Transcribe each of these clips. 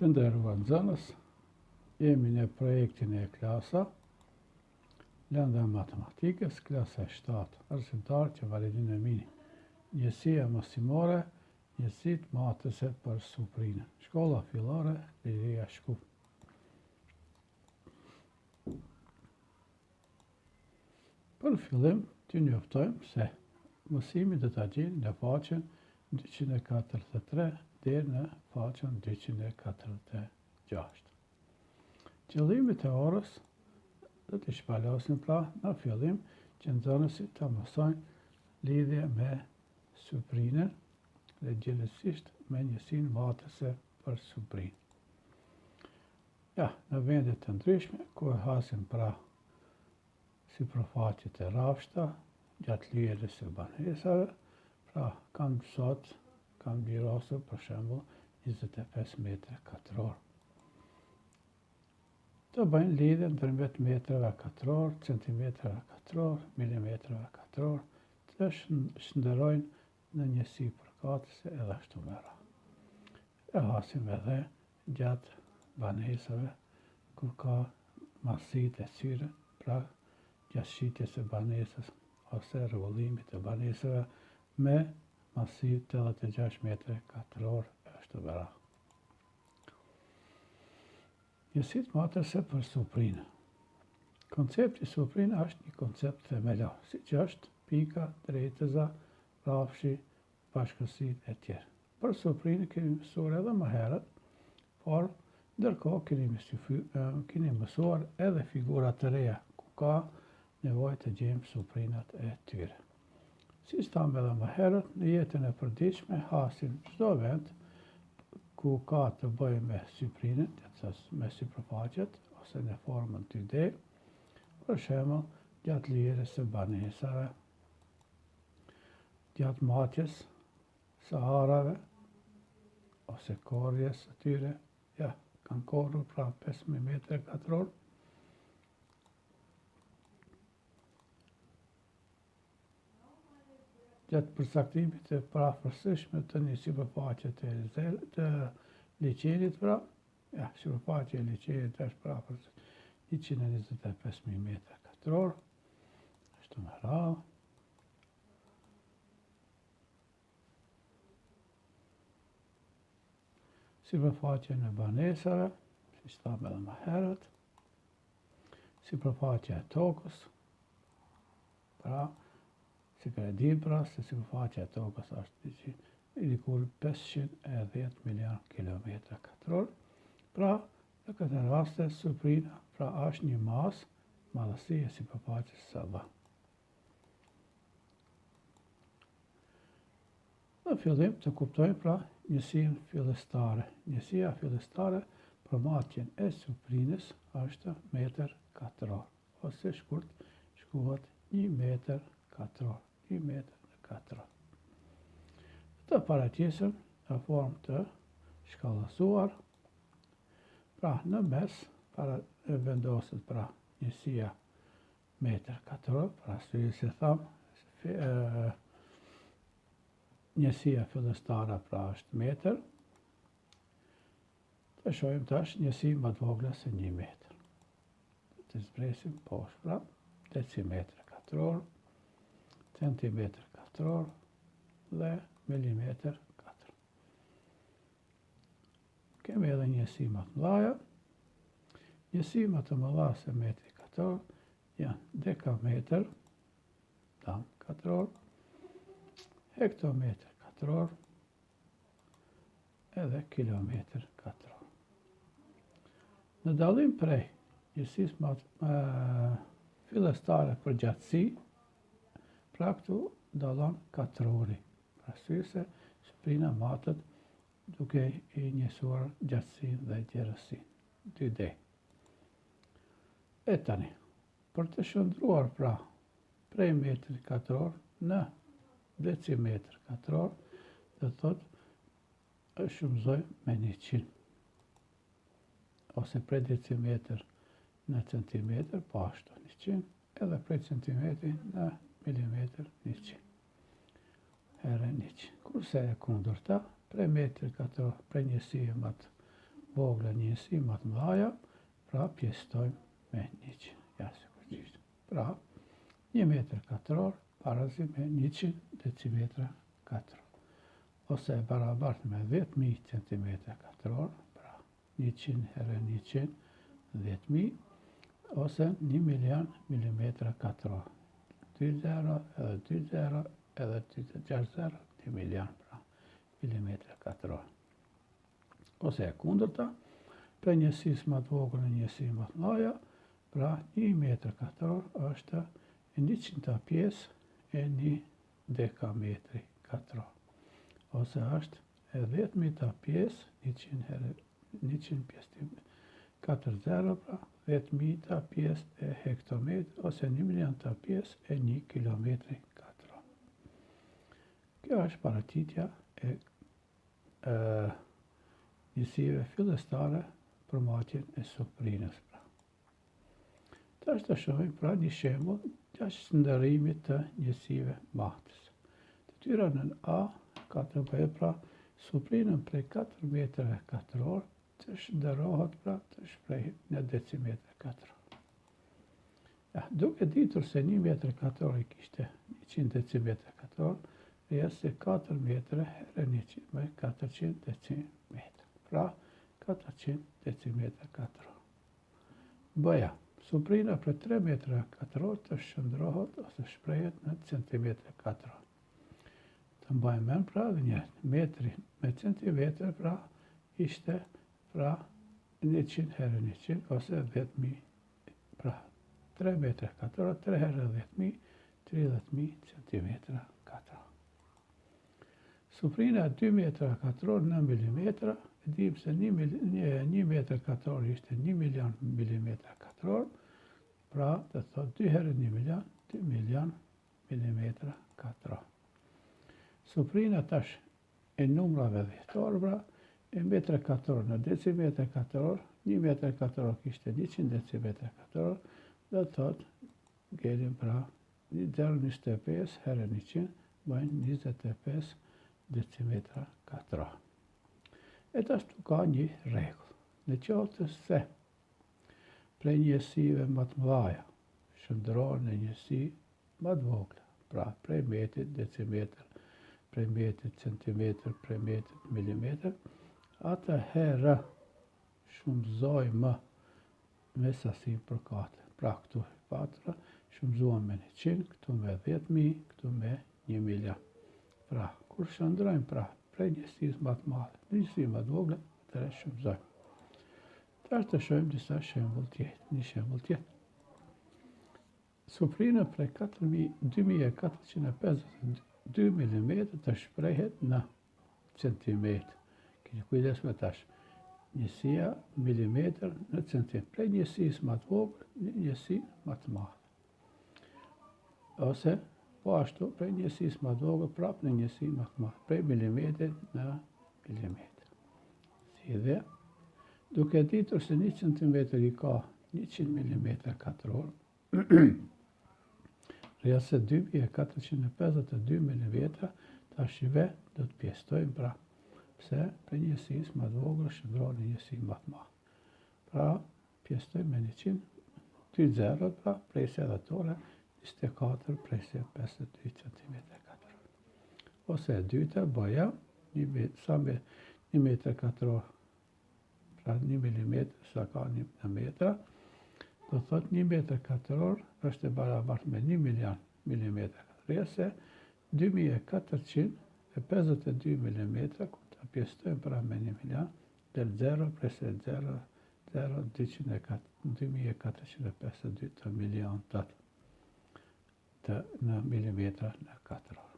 Të nderuar nxënës, jemi në projektin e klasa, lënda matematikës, klasa 7, arsimtar që validinë e mini. Njësia mësimore, njësit matëse për suprinë. Shkolla fillare, Liria Shkup. Për fillim, të njoftojmë se mësimi do ta gjeni në faqen 243 deri në faqen 246. Qëllimit e orës do t'i shpalosim pra në fillim që nxënësit të mësojnë lidhje me suprinën dhe gjithësisht me njësinë matëse për suprinë. Ja, në vende të ndryshme ku e hasim pra sipërfaqet e rrafshta gjatë lyerjes së banesave, pra kanë virosur për shembull 25 metra katror. Të bëjnë lidhje ndërmjet metrave katror, centimetrave katror, milimetrave katror, të shndërojnë në njësi përkatëse edhe ashtu me radhë. E hasim edhe gjatë banesave kur ka masitë e tyre, pra gjatë shitjes së banesës ose rrugullimit të banesave me masiv 86 metra katror e ashtu me radhë. Njësit matëse për suprinë. Koncepti suprinë është një koncept themelor, si që është pika, drejtëza, rrafshi, bashkësitë e tjerë. Për suprinë kemi mësuar edhe më herët, por ndërkohë keni mësuar edhe figurat të reja, ku ka nevojë të gjejmë suprinat e tyre. Si thamë edhe më herët, në jetën e përditshme hasim çdo vend ku ka të bëjë me suprinën, me sipërfaqet, ose në formën 2D, për shembull, gjatë lyerjes së banesave, gjatë matjes së harave, ose korrjes së tyre, ja, kanë korrur pra 5.000 metra katror, gjatë përcaktimit të parafërsishme të një sipërfaqe të liqenit, pra, ja, sipërfaqja e liqenit është parafërsisht 125.000 metra katror, ashtu me radhë. Sipërfaqja në banesave, si thamë edhe më herët, sipërfaqja e tokës, pra, si për e dim pra, se sipërfaqja e tokës është dikur 510 milion kilometra katror, pra, në këtë raste suprina pra është një masë, madhësi e sipërfaqes së Allah. Në fillim të kuptojmë pra njësinë fillestare. Njësia fillestare për matjen e suprinës është metër katror, ose shkurt shkruhet 1 metër katror. 1 metër në katror. Të paraqesim në formë të shkallësuar, pra në mes vendoset pra njësia metër katror, pra arsye se thamë njësia fillestare pra është metër, të shohim tash njësi më të vogla se 1 metër. Të zbresim poshtë pra decimetër katror, centimetër katror dhe milimetër katror. Kemi edhe njësi më të mëdha. Njësi më të mëdha se metri katror janë dekametër, tam katror, hektometër katror edhe kilometër katror. Në dallim prej njësisë fillestare për gjatësi, pra këtu dallon katrori, pra arsye se suprina matet duke i njësuar gjatësinë dhe gjerësinë, 2D. E tani, për të shndruar pra prej metrit katror në decimetër katror, dhe thotë e shumëzojmë me 100, ose prej decimetër në centimetër, po ashtu 100, edhe prej centimetri në milimetër 100, herë 100. Kurse e kundërta, prej metrit katror, prej njësie më të vogla njësi më të mëdha, pra pjesëtojmë me 100. Ja se përgjithë. Pra, 1 metër katror parazi me 100 decimetra katror. Ose e barabartë me 10.000 cm katror, pra 100 herë 100, 10.000, ose 1 milion milimetra katror. 2 zero, edhe 2 zero, edhe 6 zero, 2 milion pra milimetra katror. Ose e kundërta, për njësisë më të vogël në njësi më të mëdha, pra 1 metër katror është 100 pjesë e 1 dekametri katror. Ose është e 10.000 pjesë, 100 herë 100 pjesë 4 zero, pra 10.000 pjesë e hektometri, ose 1 milion pjesë e 1 kilometri katror. Kjo është paratitja e njësive fillestare për matjen e soprinës. Tash të shohim pra një shembull të shndërrimit të njësive matës. Detyra nën A ka të bëjë pra soprinën prej 4 metrave katror të shndërrohet pra të shprehet në decimetra katror. Duke ditur se 1 metër katror i kishte 100 decimetra katror, se 4 metre herë 100 me 400 decimetra. Pra 400 decimetra katror. Bëja, soprina për 3 metra katror të shndrohet ose shprehet në centimetra katror. Të mbajmë mend pra dhe një metri me centimetra pra ishte pra 100 herë 100 ose 10.000, pra 3 metra katror, 3 herë 10.000, 30.000 centimetra katror. Soprina 2 metra katror në milimetra, e dim se 1 metër katror ishte 1 milion milimetra katror, pra të thot 2 herë 1 milion, 2 milion milimetra katror. Soprina tash e numrave dhjetor, pra e metra katror në decimetra katror, 1 metër katror kishte 100 decimetra katror, dhe thot gelim pra 0,25 herë 100 bëjnë 25 decimetra katror. E tash tu ka një rregull. Në qoftë se prej njësive më të mëdha shndrohen në njësi më të vogla, pra prej metrit decimetër, prej metrit centimetër, prej metrit milimetër, atëherë shumëzojmë me sasin përkate. Pra këtu patra shumëzohen me 100, këtu me 10.000, këtu me 1 milion. Pra, kur shndrojmë pra prej njësisë më të madhe në njësi më të vogla, atëherë shumëzojmë. Tash të shohim disa shembull tjetër. Një shembull tjetër. Soprina prej 2452 mm të shprehet në centimetër. Keni kujdes me tash. Njësia milimetër në centimetër. Prej njësisë më të vogël në njësi më të madhe. Ose po ashtu prej njësisë më të vogël prapë në njësi më të madhe. Prej milimetrit në milimetër. Si dhe, duke ditur se 1 centimetër i ka 100 mm katror, rreth 2452 mm, tashive do të pjestojmë pra, pse për njësisë më të vogël shndrohet në njësi më të madhe. Pra, pjestojmë me 100, 2 zerot pra, prej se dhe tore, 24 prej se 52 cm katror. Ose e dyta bëja, 1 metër katror, pra 1 milimetër, sa ka 1 metra, do thot 1 metër katror është e barabartë me 1 milion milimetra katror, se 2452 milimetra, ku të pjestojmë pra me 1 milion, del 0 prese 0, 0, 2452 të milion të në milimetra në katror.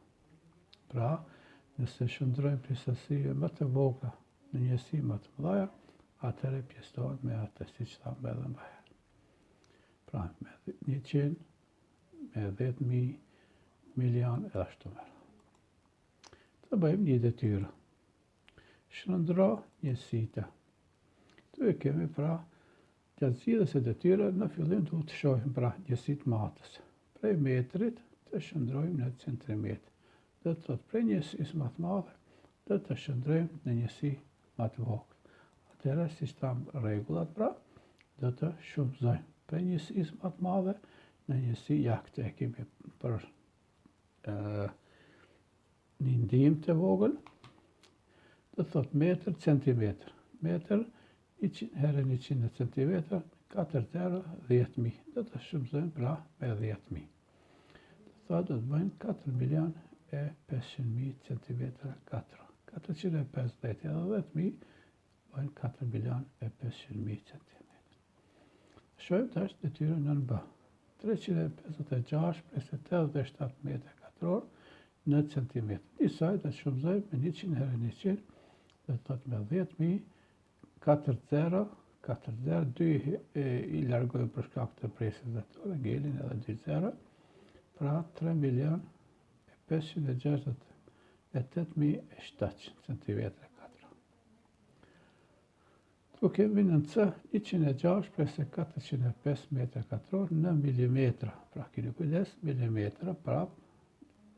Pra, nëse shndrojmë për sasive më të vogla në njësi më të mëdha, atëherë pjesëtohet me atë si që thamë edhe më herë. Pra, me 100, me 10.000, milion edhe ashtu me radhë. Të bëjmë një detyrë. Shndro njësita. Tu e kemi pra, gjatë zgjidhjes së detyrës në fillim duhet të shohim pra njësitë matës. Prej metrit të shndrojmë në centimetër. Dhe të thot prej njësisë më të madhe, dhe të shndrojmë në njësi më të vogël. Atëherë, si shtam rregullat pra, do të shumëzojmë për njësisë më të madhe në njësi, ja këtë e kemi për një ndihmë të vogël, do thot metër, centimetër. Metër, 100 herë 100 centimetër, 4 0, 10.000. Do të shumëzojmë pra me 10.000. Do të bëjnë 4.500.000 centimetra katror. 450 edhe 10.000 bëjnë 4.500.000 centimetra. Shojmë tash detyrën nën B. 356,87 metra katror në centimetër. Njësoj të shumëzojmë me 100 herë 100, dhe të thot me 10.000, 4 0, 2 i largojmë për shkak të presës dhe të ngelin edhe 2 0, pra 3.568.700 centimetra katror. Tu kemi në C 106,405 metra katror në milimetra. Pra kini kujdes, milimetra prap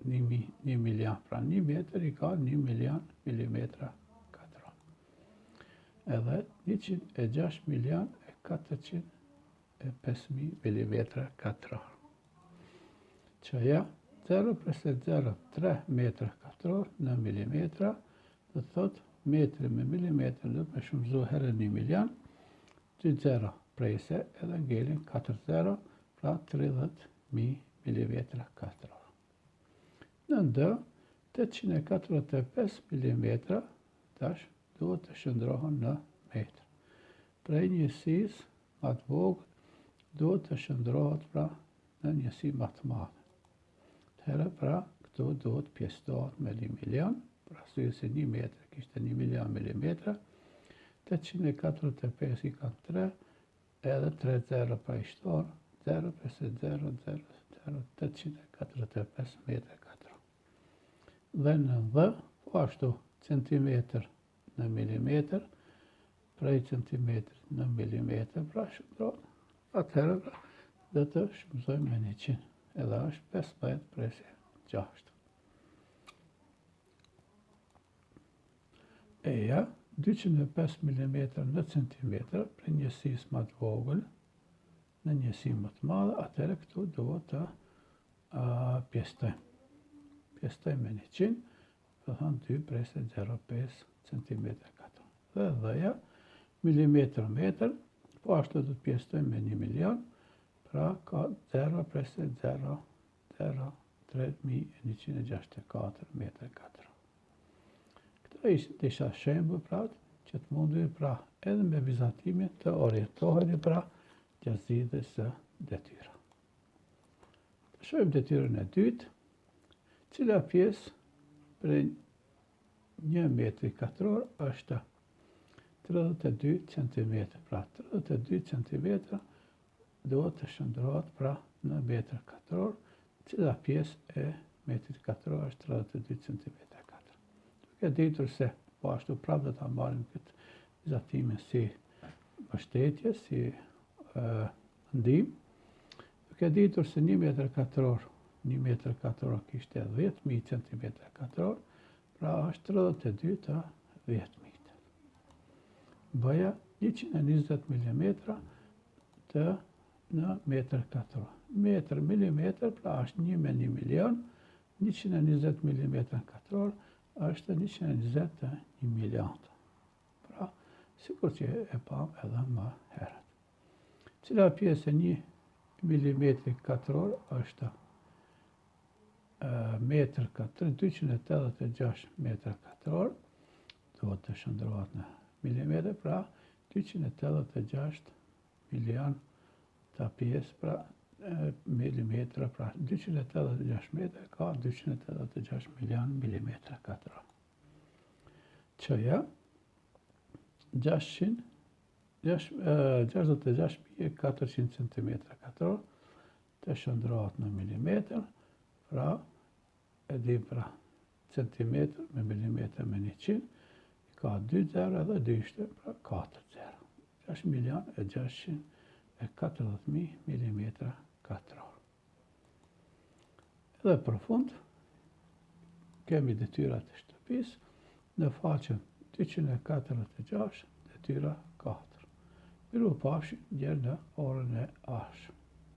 1 milion. Pra 1 metër i ka 1 milion milimetra katror. Edhe 106.405.000 milimetra katror. Qëja 0,03 metra katror në milimetra, dhe thot metri me milimetrë dhe me shumëzu herë 1 milion, 2 0 prejse edhe ngelin 4 0, pra 30.000 milimetra katror. Në ndë, 845 milimetra tash duhet të shëndrohen në metr. Prej njësisë më të vogël duhet të shëndrohet pra në njësi më të madhe. Atëherë pra këtu duhet pjesëtohet me 1 milion, pra arsye se 1 metër kishte 1 milion milimetra, 845 i kanë 3, edhe 3 0 pra i shtonë, 0,000,845 metra katror. Dhe në dhe, po ashtu centimetër në milimetër, prej centimetër në milimetër, pra shëndrohet, atëherë pra dhe të shumëzojmë me 100, edhe është 15 presje 6. Eja, 205 mm në centimetër, për njësisë më të vogël, në njësi më të madhe, atëherë këtu duhet të pjestojmë. Pjestojmë me 100, dhe thënë 2 presje 0,5 cm katror. Dhe dheja, milimetër metër, po ashtu do të pjestojmë me 1 milion, pra ka 0 presje 0,03.164 metra katror. Këta isha shembull pra që të mundemi pra edhe me vizatimin të orientoheni pra gjatë zgjidhjes së detyra. Të shohim detyrën e dytë, cila pjesë për 1 metri katror është 32 cm. Pra 32 cm duhet të shëndrohet pra në metër katror, cila pjesë e metrit katror është 32 cm katror. Duke ditur se po ashtu prapë do ta marrim këtë vizatimin si mbështetje, si ndihmë, duke ditur se 1 metër katror kishte 10.000 cm katror, pra është 32 të 10.000. Bëja 120 mm në metër katror. Metër milimetër, pra është 1 me 1 milion, 120 mm katror është 120 të 1 milion. Pra, sikur që e pam edhe më herët. Cila pjesë e 1 milimetri katror është metër katror, 286 metra katror, duhet të shëndrohet në milimetër, pra 286 milion ta pjesë, pra milimetra, pra 286 metra ka 286 milion milimetra katror. Qëja 66.400 cm katror të shëndrohet në milimetër, pra e dim pra centimetr me milimetër me 100, ka 2 0 edhe 2 ishte, pra 4 0. 6.640.000 milimetra katror. Edhe për fund, kemi detyrat e shtëpisë, në faqen 246, natyra 4. Ir u pafshi djerë në orën e ashëm.